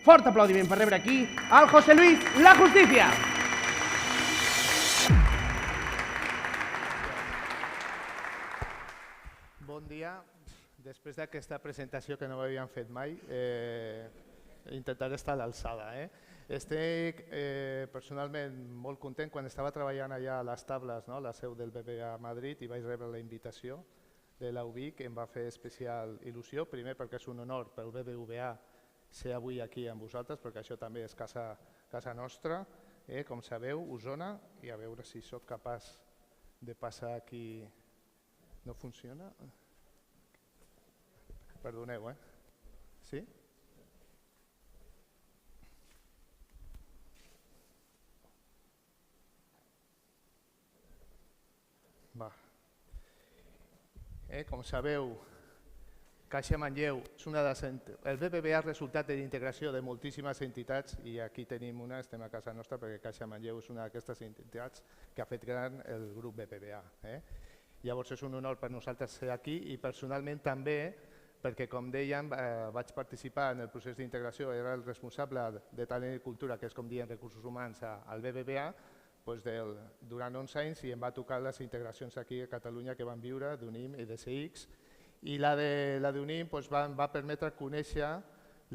Fort aplaudiment per rebre aquí al José Luis La Justicia. Bon dia. Després d'aquesta presentació que no m'havien fet mai, intentaré estar a l'alçada. Estic personalment molt content. Quan estava treballant allà a les Tables, la seu del BBVA a Madrid, i vaig rebre la invitació de la UBIC, em va fer especial il·lusió, primer perquè és un honor pel BBVA ser avui aquí amb vosaltres, perquè això també és casa nostra, com sabeu, Osona, i a veure si sóc capaç de passar aquí. No funciona? Perdoneu, Sí? Va. Com sabeu, Caixa Manlleu és una de les... El BBVA és resultat de l'integració de moltíssimes entitats, i aquí tenim una, estem a casa nostra, perquè Caixa Manlleu és una d'aquestes entitats que ha fet gran el grup BBVA. Llavors és un honor per nosaltres ser aquí, i personalment també perquè, com dèiem, vaig participar en el procés d'integració, era el responsable de Talent i Cultura, que és com diem recursos humans al BBVA, durant 11 anys, i em va tocar les integracions aquí a Catalunya que van viure d'UNIM i de CX, i la d'UNIM va permetre conèixer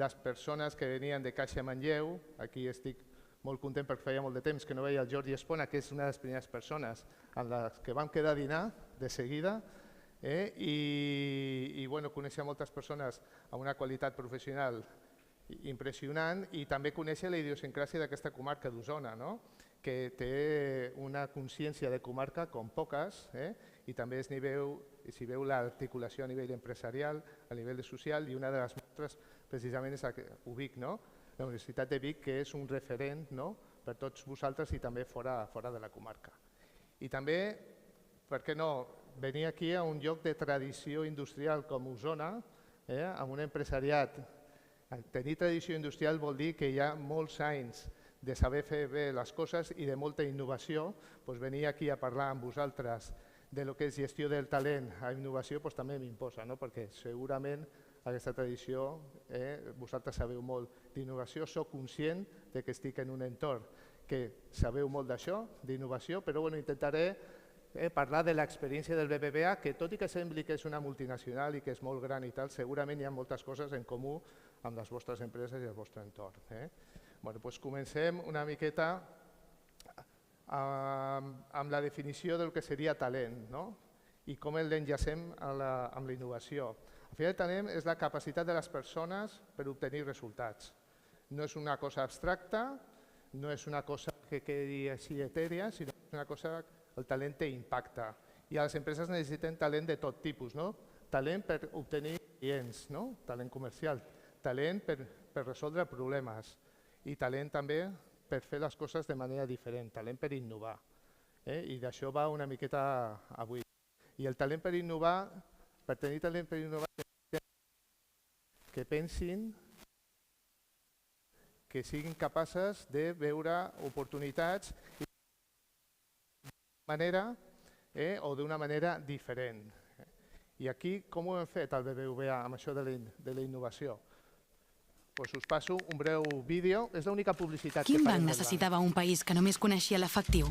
les persones que venien de Caixa Manlleu. Aquí estic molt content perquè feia molt de temps que no veia el Jordi Espona, que és una de les primeres persones amb les que vam quedar a dinar de seguida, i conèixer moltes persones amb una qualitat professional impressionant, i també conèixer la idiosincràsia d'aquesta comarca d'Osona, que té una consciència de comarca com poques, i també s'hi veu l'articulació a nivell empresarial, a nivell social, i una de les mostres precisament és UBIC, la Universitat de Vic, que és un referent per tots vosaltres i també fora de la comarca. I també, per què no, venir aquí a un lloc de tradició industrial com Osona, amb un empresariat. Tenir tradició industrial vol dir que hi ha molts anys de saber fer bé les coses i de molta innovació. Venir aquí a parlar amb vosaltres de lo que és gestió del talent a innovació també m'imposa, perquè segurament aquesta tradició, vosaltres sabeu molt d'innovació, soc conscient que estic en un entorn que sabeu molt d'això, d'innovació, però intentaré parlar de l'experiència del BBVA, que tot i que sembli que és una multinacional i que és molt gran i tal, segurament hi ha moltes coses en comú amb les vostres empreses i el vostre entorn. Comencem una miqueta amb la definició del que seria talent i com l'enllacem amb la innovació. Al final, el talent és la capacitat de les persones per obtenir resultats. No és una cosa abstracta, no és una cosa que quedi així etèria, sinó que és una cosa que el talent té impacte. I les empreses necessiten talent de tot tipus. Talent per obtenir clients, talent comercial, talent per resoldre problemes i talent també per fer les coses de manera diferent, talent per innovar. I d'això va una miqueta avui. I el talent per innovar, per tenir talent per innovar, que pensin, que siguin capaces de veure oportunitats d'una manera diferent. I aquí com ho hem fet al BBVA amb això de la innovació? Us passo un breu vídeo. És l'única publicitat que farem. Quin banc necessitava un país que només coneixia l'efectiu?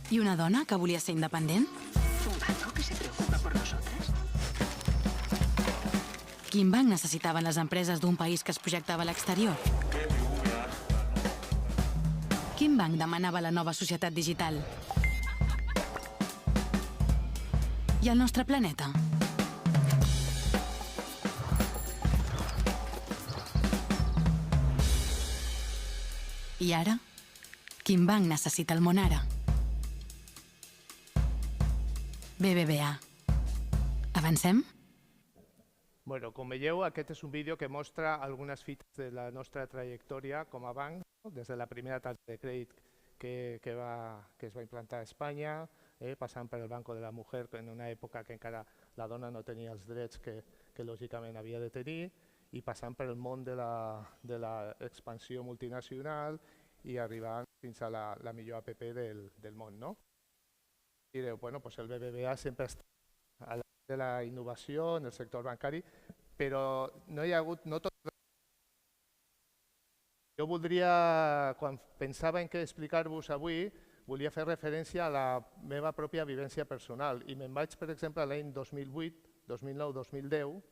I una dona que volia ser independent? ¿Un banco que se preocupa por nosotras? Quin banc necessitaven les empreses d'un país que es projectava a l'exterior? Quin banc demanava la nova societat digital? I el nostre planeta? I ara? Quin banc necessita el món ara? BBVA. Avancem? Com veieu, aquest és un vídeo que mostra algunes fites de la nostra trajectòria com a banc, des de la primera targeta de crèdit que es va implantar a Espanya, passant per el Banco de la Mujer, en una època que encara la dona no tenia els drets que lògicament havia de tenir, i passant per el món de l'expansió multinacional i arribant fins a la millor app del món. Direu, el BBVA sempre està a la de la innovació en el sector bancari, però no hi ha hagut... No tot... Jo voldria, quan pensava en què explicar-vos avui, volia fer referència a la meva pròpia vivència personal i me'n vaig, per exemple, a l'any 2008, 2009, 2010,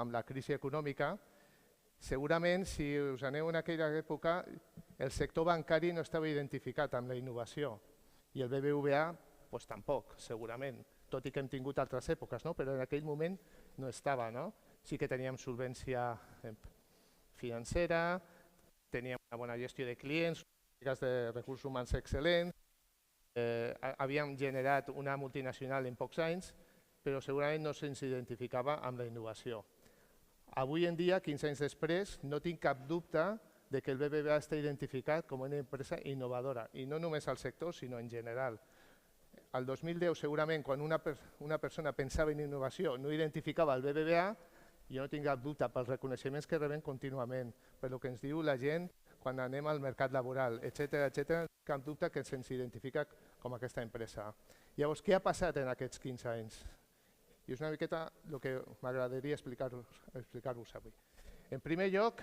amb la crisi econòmica. Segurament, si us aneu en aquella època, el sector bancari no estava identificat amb la innovació i el BBVA doncs, tampoc, segurament, tot i que hem tingut altres èpoques, no? Però en aquell moment no estava. No? Sí que teníem solvència financera, teníem una bona gestió de clients, de recursos humans excel·lents, havíem generat una multinacional en pocs anys, però segurament no se'ns identificava amb la innovació. Avui en dia, 15 anys després, no tinc cap dubte de que el BBVA està identificat com una empresa innovadora, i no només al sector, sinó en general. Al 2010, segurament, quan una persona pensava en innovació no identificava el BBVA, jo no tinc cap dubte pels reconeixements que rebem contínuament, per el que ens diu la gent quan anem al mercat laboral, etc., cap dubte que se'ns identifica com aquesta empresa. Llavors, què ha passat en aquests 15 anys? I és una miqueta el que m'agradaria explicar-vos avui. En primer lloc,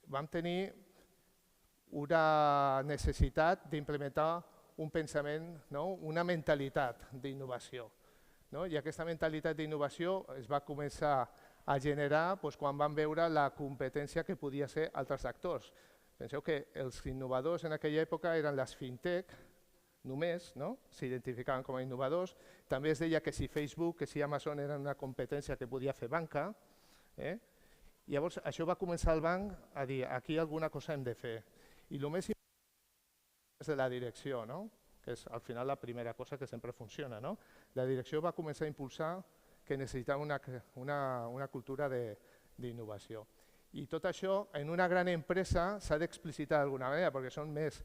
vam tenir una necessitat d'implementar un pensament, una mentalitat d'innovació. I aquesta mentalitat d'innovació es va començar a generar quan vam veure la competència que podia ser altres actors. Penseu que els innovadors en aquella època eren les fintech, només s'identificaven com a innovadors. També es deia que si Facebook, que si Amazon eren una competència que podia fer banca. Llavors això va començar el banc a dir aquí alguna cosa hem de fer. I el més important és de la direcció, que és al final la primera cosa que sempre funciona. La direcció va començar a impulsar que necessitava una cultura d'innovació. I tot això en una gran empresa s'ha d'explicitar d'alguna manera, perquè són més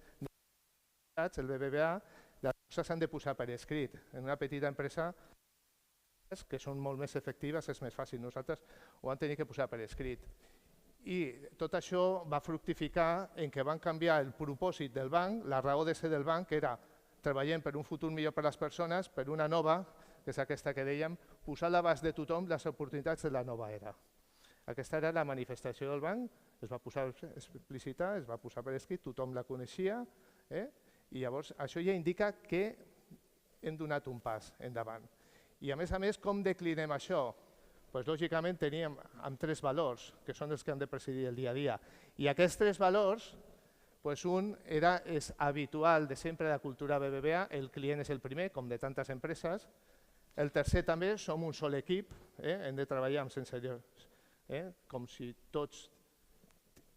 el BBVA, les coses s'han de posar per escrit. En una petita empresa, que són molt més efectives, és més fàcil. Nosaltres ho vam tenir que posar per escrit. I tot això va fructificar en què van canviar el propòsit del banc, la raó de ser del banc era treballem per un futur millor per a les persones, per una nova, que és aquesta que dèiem, posar a l'abast de tothom les oportunitats de la nova era. Aquesta era la manifestació del banc, es va posar explícita, es va posar per escrit, tothom la coneixia, i llavors això ja indica que hem donat un pas endavant. I a més, com declinem això? Doncs lògicament teníem amb 3 valors, que són els que han de presidir el dia a dia. I aquests 3 valors, un és habitual de sempre de la cultura BBVA, el client és el primer, com de tantes empreses. El tercer també, som un sol equip, hem de treballar amb sensorials, com si tots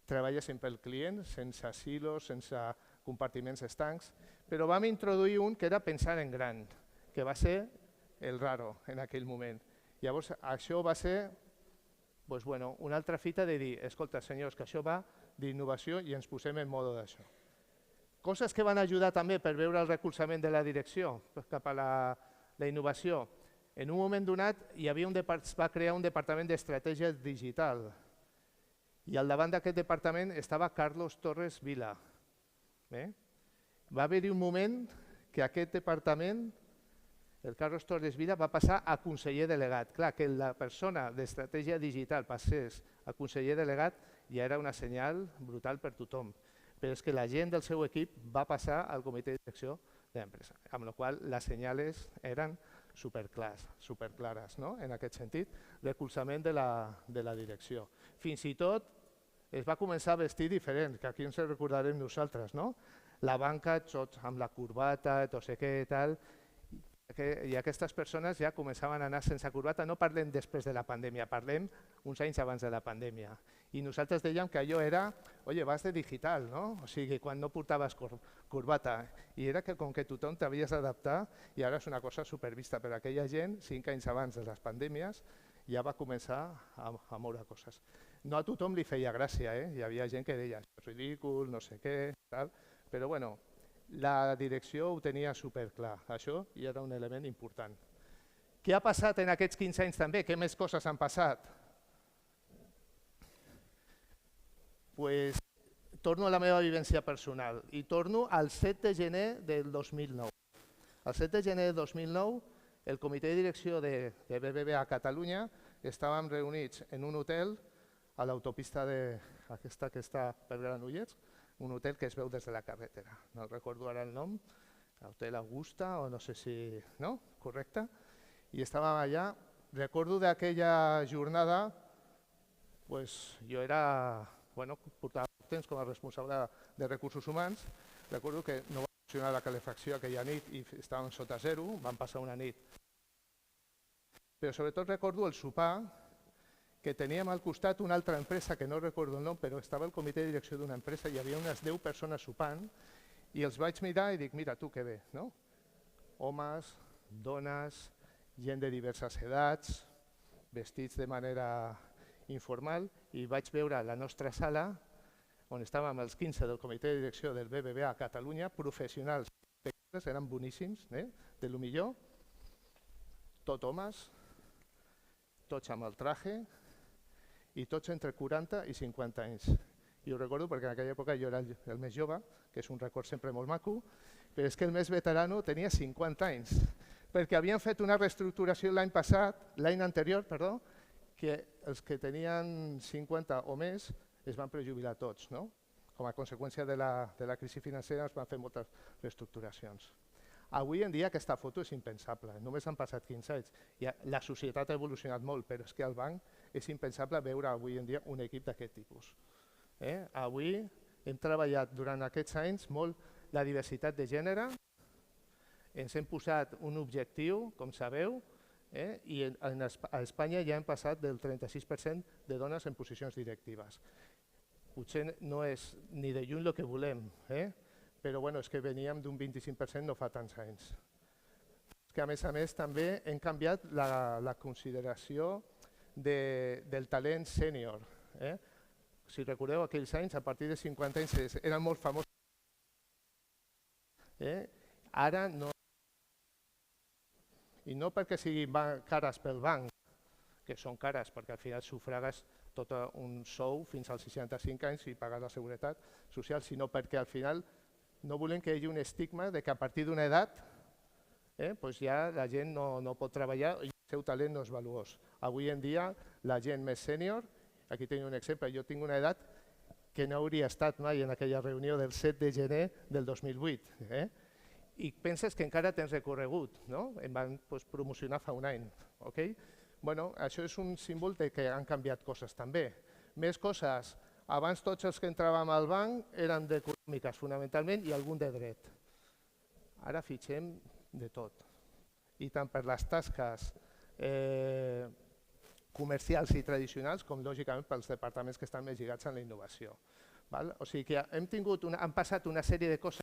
treballéssim pel client, sense silos, sense compartiments estancs, però vam introduir un que era pensar en gran, que va ser el raro en aquell moment. Llavors, això va ser una altra fita de dir, escolta, senyors, que això va d'innovació i ens posem en mode d'això. Coses que van ajudar també per veure el recolzament de la direcció cap a la innovació. En un moment donat va crear un departament d'estratègia digital i al davant d'aquest departament estava Carlos Torres Vila. Va haver-hi un moment que aquest departament, el Carlos Torres Vila, va passar a conseller delegat. Clar, que la persona d'estratègia digital passés a conseller delegat ja era una senyal brutal per tothom. Però és que la gent del seu equip va passar al comitè de direcció de l'empresa, amb la qual cosa les senyals eren superclares, en aquest sentit, recolzament de la direcció. Fins i tot es va començar a vestir diferent, que aquí ens recordarem nosaltres, la banca, tots amb la corbata, no sé què i tal, i aquestes persones ja començaven a anar sense corbata. No parlem després de la pandèmia, parlem uns anys abans de la pandèmia. I nosaltres dèiem que allò era, vas de digital, o sigui, quan no portaves corbata. I era que com que tothom t'havies d'adaptar i ara és una cosa supervista per aquella gent, 5 anys abans de les pandèmies, ja va començar a moure coses. No a tothom li feia gràcia, hi havia gent que deia, és ridícul, no sé què, tal, però bueno, la direcció ho tenia superclar, això ja era un element important. Què ha passat en aquests 15 anys també? Què més coses han passat? Torno a la meva vivència personal i torno al 7 de gener del 2009. El 7 de gener del 2009 el comitè de direcció de BBVA a Catalunya estàvem reunits en un hotel a l'autopista aquesta que està per Granollers, un hotel que es veu des de la carretera. No recordo ara el nom, Hotel Augusta o no sé si... no? Correcte? I estàvem allà. Recordo d'aquella jornada, jo era... portava temps com a responsable de recursos humans. Recordo que no va funcionar la calefacció aquella nit i estàvem sota zero, vam passar una nit. Però sobretot recordo el sopar, que teníem al costat una altra empresa, que no recordo el nom, però estava el comitè de direcció d'una empresa i hi havia unes 10 persones sopant i els vaig mirar i dic, mira tu que bé, no? Homes, dones, gent de diverses edats, vestits de manera informal, i vaig veure la nostra sala on estàvem els 15 del comitè de direcció del BBVA a Catalunya, professionals, eren boníssims, de lo millor, tot homes, tots amb el traje i tots entre 40 i 50 anys. I ho recordo perquè en aquella època jo era el més jove, que és un record sempre molt maco, però és que el més veterano tenia 50 anys, perquè havien fet una reestructuració l'any anterior, que els que tenien 50 o més es van prejubilar tots. Com a conseqüència de la crisi financera es van fer moltes reestructuracions. Avui en dia aquesta foto és impensable, només han passat 15 anys. La societat ha evolucionat molt, però és que al banc és impensable veure avui en dia un equip d'aquest tipus. Avui hem treballat durant aquests anys molt la diversitat de gènere, ens hem posat un objectiu, com sabeu, i a Espanya ja hem passat del 36% de dones en posicions directives. Potser no és ni de lluny el que volem, però és que veníem d'un 25% no fa tants anys. Que a més també hem canviat la consideració del talent sènior. Si recordeu aquells anys, a partir de 50 anys eren molt famosos. Ara no. I no perquè siguin cares pel banc, que són cares perquè al final sufragues tot un sou fins als 65 anys i pagues la seguretat social, sinó perquè al final no volem que hi hagi un estigma de que a partir d'una edat ja la gent no pot treballar i el seu talent no és valuós. Avui en dia la gent més sènior, aquí tenim un exemple, jo tinc una edat que no hauria estat mai en aquella reunió del 7 de gener del 2008 i penses que encara tens recorregut, em van promocionar fa un any. Això és un símbol que han canviat coses també. Més coses. Abans tots els que entràvem al banc eren d'econòmiques fonamentalment i algun de dret. Ara fitxem de tot. I tant per les tasques comercials i tradicionals com lògicament pels departaments que estan més lligats a la innovació. O sigui que han passat una sèrie de coses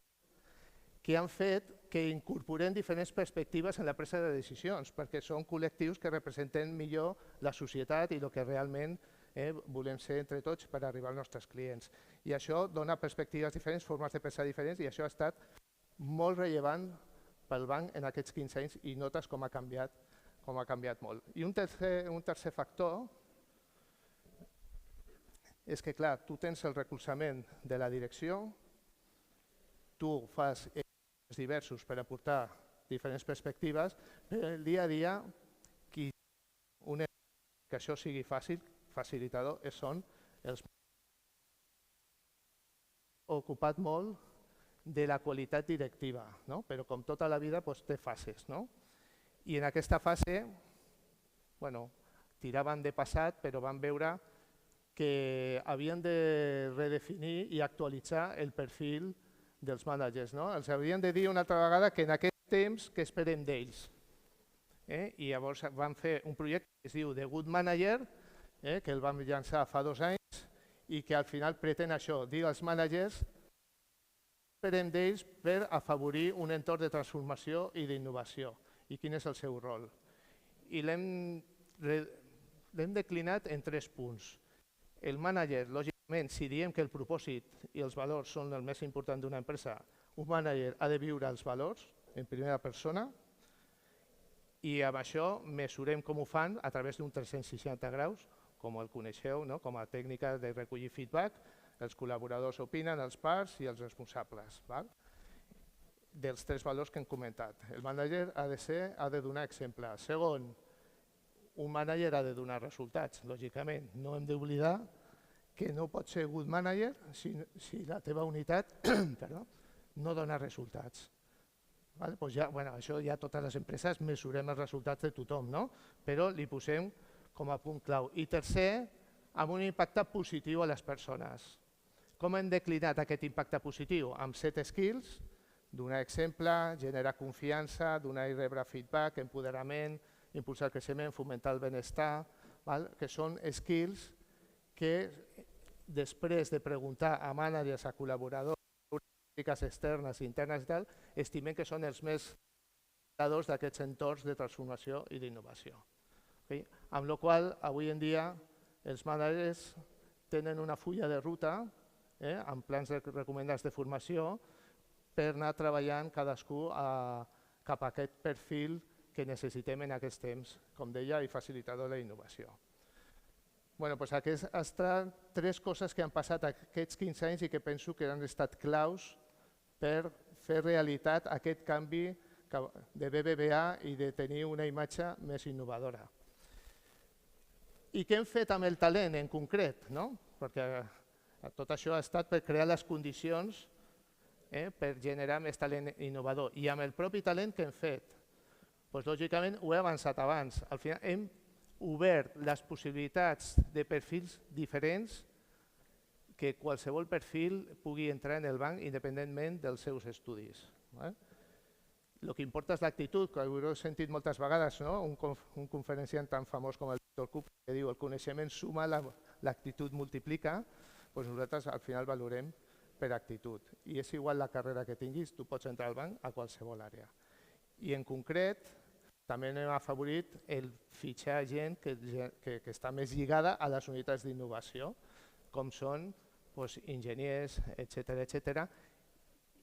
que han fet que incorporem diferents perspectives en la presa de decisions, perquè són col·lectius que representen millor la societat i el que realment volem ser entre tots per arribar als nostres clients. I això dona perspectives diferents, formes de pensar diferents, i això ha estat molt rellevant pel banc en aquests 15 anys i notes com ha canviat molt. I un tercer factor és que, clar, tu tens el recolzament de la direcció, tu fas diversos per aportar diferents perspectives, però el dia a dia que això sigui fàcil, facilitador, són els ocupat molt de la qualitat directiva, però com tota la vida té fases. I en aquesta fase tiraven de passat, però van veure que havien de redefinir i actualitzar el perfil dels mànagers. Els haurien de dir una altra vegada que en aquest temps què esperem d'ells. I llavors van fer un projecte que es diu The Good Manager, que el vam llançar fa 2 anys i que al final pretén això, dir als mànagers què esperem d'ells per afavorir un entorn de transformació i d'innovació i quin és el seu rol. I l'hem declinat en 3 punts. El mànager, lògicament, si diem que el propòsit i els valors són el més important d'una empresa, un mànager ha de viure els valors en primera persona i amb això mesurem com ho fan a través d'un 360 graus, com el coneixeu, com a tècnica de recollir feedback, els col·laboradors opinen, els parts i els responsables. dels 3 valors que hem comentat. El manager ha de donar exemple. Segon, un manager ha de donar resultats, lògicament. No hem d'oblidar que no pots ser good manager si la teva unitat no dona resultats. Això ja totes les empreses mesurem els resultats de tothom, però li posem com a punt clau. I tercer, amb un impacte positiu a les persones. Com hem declinat aquest impacte positiu? Amb 7 skills, donar exemple, generar confiança, donar i rebre feedback, empoderament, impulsar el creixement, fomentar el benestar, que són skills que després de preguntar a managers, a col·laboradors, polítiques externes, internes i tal, estimem que són els més creadors d'aquests entorns de transformació i d'innovació. Amb la qual cosa, avui en dia, els managers tenen una fulla de ruta amb plans recomendats de formació per anar treballant cadascú cap a aquest perfil que necessitem en aquests temps, com deia, i facilitador de la innovació. Aquestes estan 3 coses que han passat aquests 15 anys i que penso que han estat claus per fer realitat aquest canvi de BBVA i de tenir una imatge més innovadora. I què hem fet amb el talent en concret? Perquè tot això ha estat per crear les condicions per generar més talent innovador. I amb el propi talent què hem fet? Lògicament ho he avançat abans. Al final hem obert les possibilitats de perfils diferents que qualsevol perfil pugui entrar en el banc independentment dels seus estudis. El que importa és l'actitud, que ho heu sentit moltes vegades, un conferenciant tan famós com el Víctor Cup que diu el coneixement suma, l'actitud multiplica, nosaltres al final valorem per actitud. I és igual la carrera que tinguis, tu pots entrar al banc a qualsevol àrea. I en concret, també hem afavorit el fitxar gent que està més lligada a les unitats d'innovació, com són enginyers, etc.,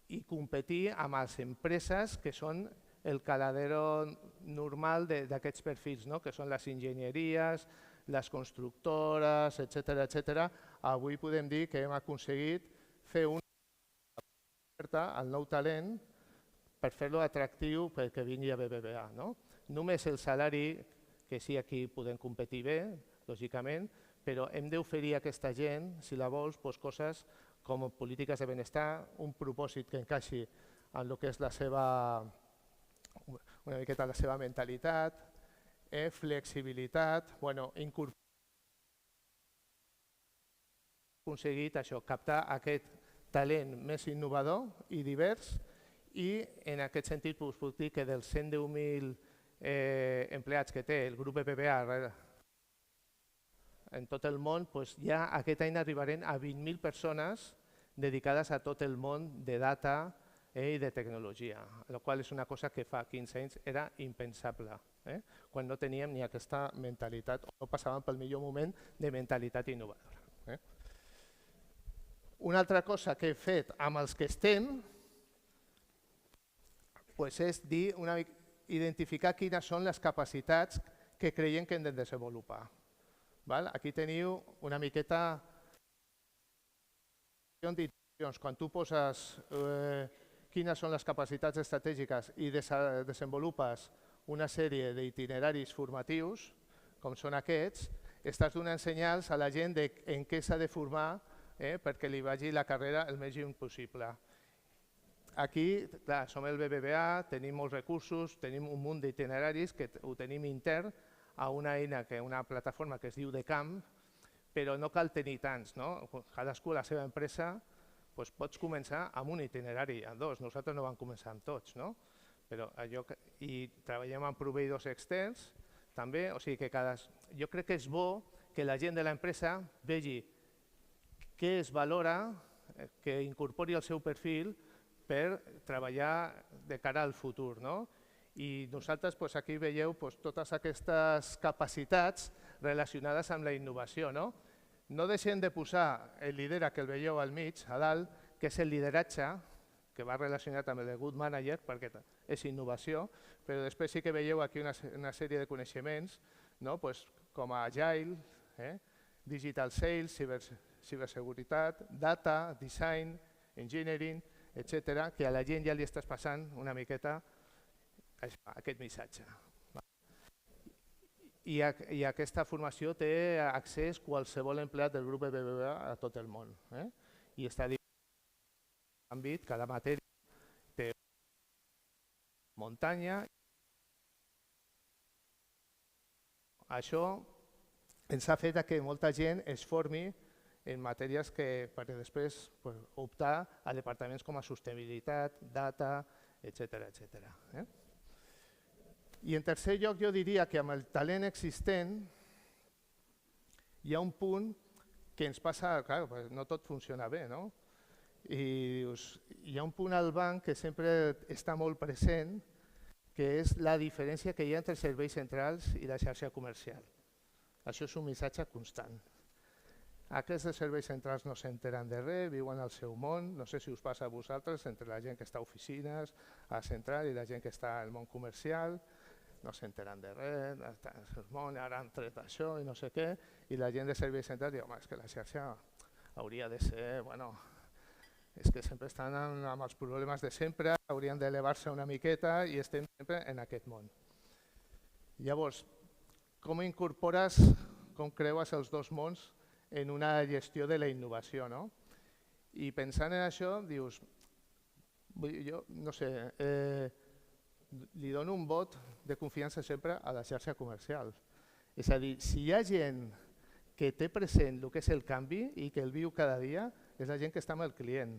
i competir amb les empreses que són el caladero normal d'aquests perfils, que són les enginyeries, les constructores, etc. Avui podem dir que hem aconseguit fer una oferta al nou talent per fer-lo atractiu perquè vingui a BBVA. Només el salari, que sí, aquí podem competir bé, lògicament, però hem d'oferir a aquesta gent, si la vols, coses com polítiques de benestar, un propòsit que encaixi en el que és una miqueta la seva mentalitat, flexibilitat, aconseguit això, captar aquest talent més innovador i divers i en aquest sentit puc dir que dels 110.000 empleats que té el grup BBVA en tot el món, ja aquest any arribarem a 20.000 persones dedicades a tot el món de data i de tecnologia, la qual és una cosa que fa 15 anys era impensable, quan no teníem ni aquesta mentalitat o no passàvem pel millor moment de mentalitat innovadora. Una altra cosa que he fet amb els que estem és identificar quines són les capacitats que creiem que hem de desenvolupar. Aquí teniu una miqueta d'intencions. Quan tu poses quines són les capacitats estratègiques i desenvolupes una sèrie d'itineraris formatius, com són aquests, estàs donant senyals a la gent en què s'ha de formar perquè li vagi la carrera el més lluny possible. Aquí, clar, som el BBVA, tenim molts recursos, tenim un munt d'itineraris que ho tenim intern a una eina, una plataforma que es diu The Camp, però no cal tenir tants. Cadascú a la seva empresa pots començar amb un itinerari, amb 2. Nosaltres no vam començar amb tots. I treballem amb proveïdors externs també, o sigui que jo crec que és bo que la gent de l'empresa vegi què es valora, que incorpori al seu perfil per treballar de cara al futur. I nosaltres aquí veieu totes aquestes capacitats relacionades amb la innovació. No deixem de posar el lidera que el veieu al mig, a dalt, que és el lideratge, que va relacionat amb el de Good Manager, perquè és innovació, però després sí que veieu aquí una sèrie de coneixements com Agile, Digital Sales, ciberseguretat, Data, Design, Engineering, etc., que a la gent ja li estàs passant una miqueta aquest missatge. I aquesta formació té accés qualsevol empleat del grup BBVA a tot el món. I està dividit en àmbit, cada matèria té muntanya. Això ens ha fet que molta gent es formi en matèries perquè després optar a departaments com a sostenibilitat, data, etc. I en tercer lloc jo diria que amb el talent existent hi ha un punt que ens passa, clar, no tot funciona bé, no? I hi ha un punt al banc que sempre està molt present, que és la diferència que hi ha entre els serveis centrals i la xarxa comercial. Això és un missatge constant. Aquests serveis centrals no s'enteren de res, viuen al seu món, no sé si us passa a vosaltres, entre la gent que està a oficines, a central, i la gent que està al món comercial, no s'enteren de res, el món ara han tret això i no sé què, i la gent de serveis centrals diu, home, és que la xarxa hauria de ser, bueno, és que sempre estan amb els problemes de sempre, haurien d'elevar-se una miqueta i estem sempre en aquest món. Llavors, com incorpores, com creues els dos mons en una gestió de la innovació, no? I pensant en això, dius, jo no sé, li dono un vot de confiança sempre a la xarxa comercial. És a dir, si hi ha gent que té present el que és el canvi i que el viu cada dia, és la gent que està amb el client,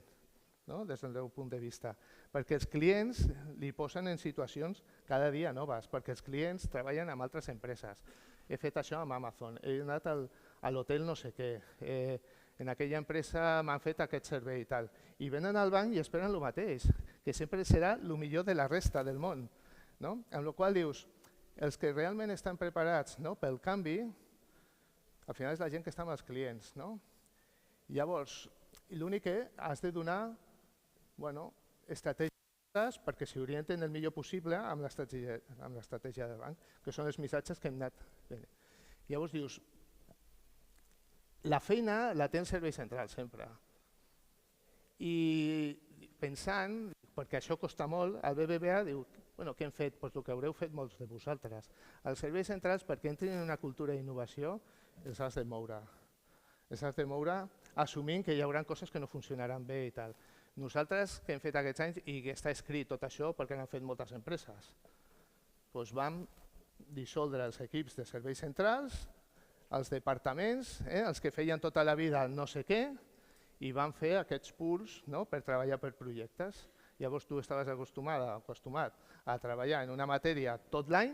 des del meu punt de vista. Perquè els clients li posen en situacions cada dia noves, perquè els clients treballen amb altres empreses. He fet això amb Amazon, he anat a l'hotel no sé què, en aquella empresa m'han fet aquest servei i tal. I venen al banc i esperen el mateix, que sempre serà el millor de la resta del món. Amb la qual dius, els que realment estan preparats pel canvi, al final és la gent que està amb els clients. Llavors, l'únic que has de donar estratègies perquè s'orienten el millor possible amb l'estratègia del banc, que són els missatges que hem anat fent. Llavors dius, la feina la té el servei central sempre. I pensant, perquè això costa molt, el BBVA diu, què hem fet? Doncs el que haureu fet molts de vosaltres. Els serveis centrals, perquè entrin en una cultura d'innovació, els has de moure. Els has de moure assumint que hi haurà coses que no funcionaran bé i tal. Nosaltres, que hem fet aquests anys, i que està escrit tot això perquè han fet moltes empreses, doncs vam dissoldre els equips de serveis centrals, els departaments, els que feien tota la vida no sé què, i van fer aquests pools per treballar per projectes. Llavors tu estaves acostumat a treballar en una matèria tot l'any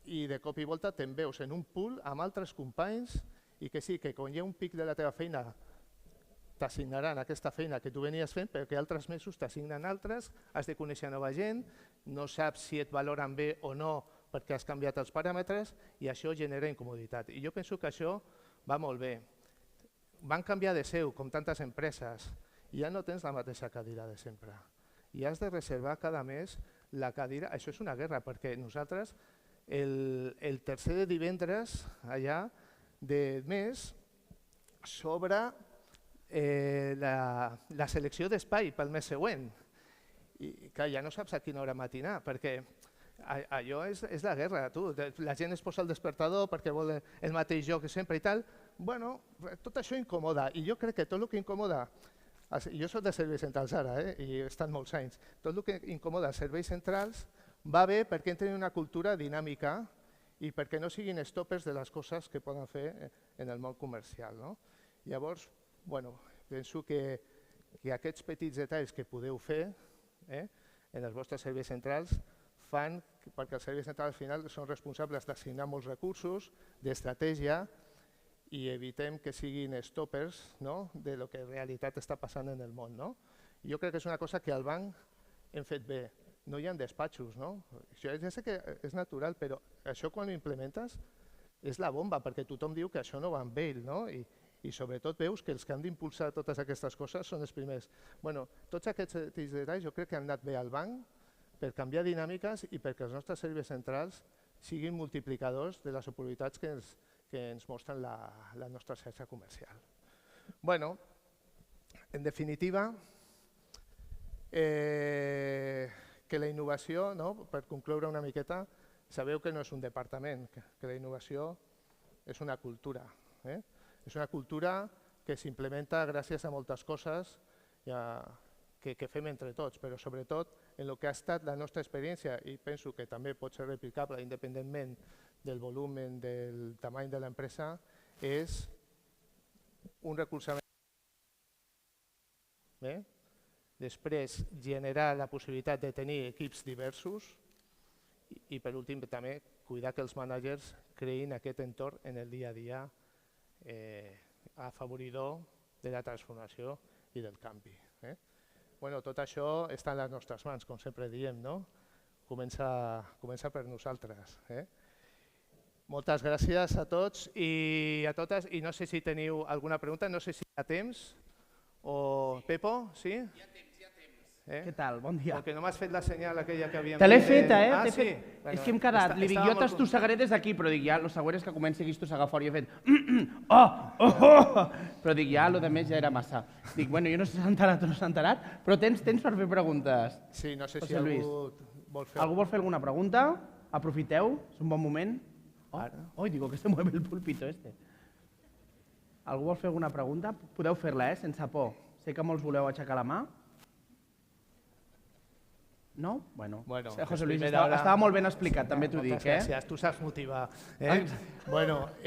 i de cop i volta te'n veus en un pool amb altres companys i que sí, que quan hi ha un pic de la teva feina t'assignaran aquesta feina que tu venies fent perquè altres mesos t'assignen altres, has de conèixer nova gent, no saps si et valoren bé o no perquè has canviat els paràmetres i això genera incomoditat. I jo penso que això va molt bé. Van canviar de seu, com tantes empreses, i ja no tens la mateixa cadira de sempre. I has de reservar cada mes la cadira. Això és una guerra, perquè nosaltres el tercer divendres allà de mes s'obre la selecció d'espai pel mes següent. I clar, ja no saps a quina hora matinar, perquè allò és la guerra. La gent es posa el despertador perquè vol el mateix joc que sempre i tal. Bueno, tot això incomoda, i jo crec que tot el que incomoda, jo soc de serveis centrals ara, i he estat molts anys, tot el que incomoda els serveis centrals va bé perquè entren en una cultura dinàmica i perquè no siguin stoppers de les coses que poden fer en el món comercial. Llavors, penso que aquests petits detalls que podeu fer en els vostres serveis centrals fan perquè els serveis centrals al final són responsables d'assignar molts recursos, d'estratègia, i evitem que siguin stoppers de lo que en realitat està passant en el món. Jo crec que és una cosa que al banc hem fet bé. No hi ha despatxos. Ja sé que és natural, però això quan ho implementes és la bomba, perquè tothom diu que això no va amb ell, i sobretot veus que els que han d'impulsar totes aquestes coses són els primers. Tots aquests detalls jo crec que han anat bé al banc per canviar dinàmiques i perquè els nostres serveis centrals siguin multiplicadors de les oportunitats que ens mostren la nostra xarxa comercial. En definitiva, Que la innovació, no? Per concloure una miqueta, sabeu que no és un departament, que la innovació és una cultura. És una cultura que s'implementa gràcies a moltes coses que fem entre tots, però sobretot en el que ha estat la nostra experiència, i penso que també pot ser replicable independentment del volum, del tamany de l'empresa, és un recolzament. Després, generar la possibilitat de tenir equips diversos i, per últim, també cuidar que els mànagers creïn aquest entorn en el dia a dia afavoridor de la transformació i del canvi. Tot això està en les nostres mans, com sempre diem, no? Comença per nosaltres. Moltes gràcies a tots i a totes, i no sé si teniu alguna pregunta, no sé si hi ha temps, o Pepo, sí? Hi ha temps. Què tal? Bon dia. Perquè no m'has fet la senyal aquella que havíem Te l'he fet. feta, Ah, sí? És que hem quedat. Li dic, jo t'estossegaré des d'aquí, però dic, ja, el següent és que comenci aquí a estossegar fora i he fet... Però dic, ja, el més ja era massa. Dic, bueno, jo no sé si s'ha enterat o no s'ha enterat, però tens per fer preguntes. Sí, no sé si algú vol fer... Algú vol fer alguna pregunta? Aprofiteu, és un bon moment. Digo que se mueve el púlpito este. Algú vol fer alguna pregunta? Podeu fer-la, sense por. Sé que molts voleu aixecar la mà. No? Bueno, José Luis, estava molt ben explicat, també t'ho dic. Moltes gràcies, tu saps motivar.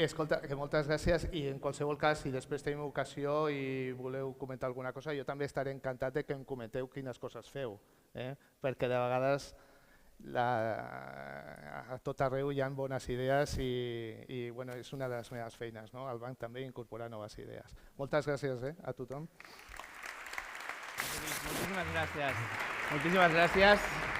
Escolta, que moltes gràcies, i en qualsevol cas, si després tenim ocasió i voleu comentar alguna cosa, jo també estaré encantat que em comenteu quines coses feu, perquè de vegades a tot arreu hi ha bones idees i és una de les meves feines, al banc també incorporar noves idees. Moltes gràcies a tothom. Moltíssimes gràcies. Moltíssimes gràcies.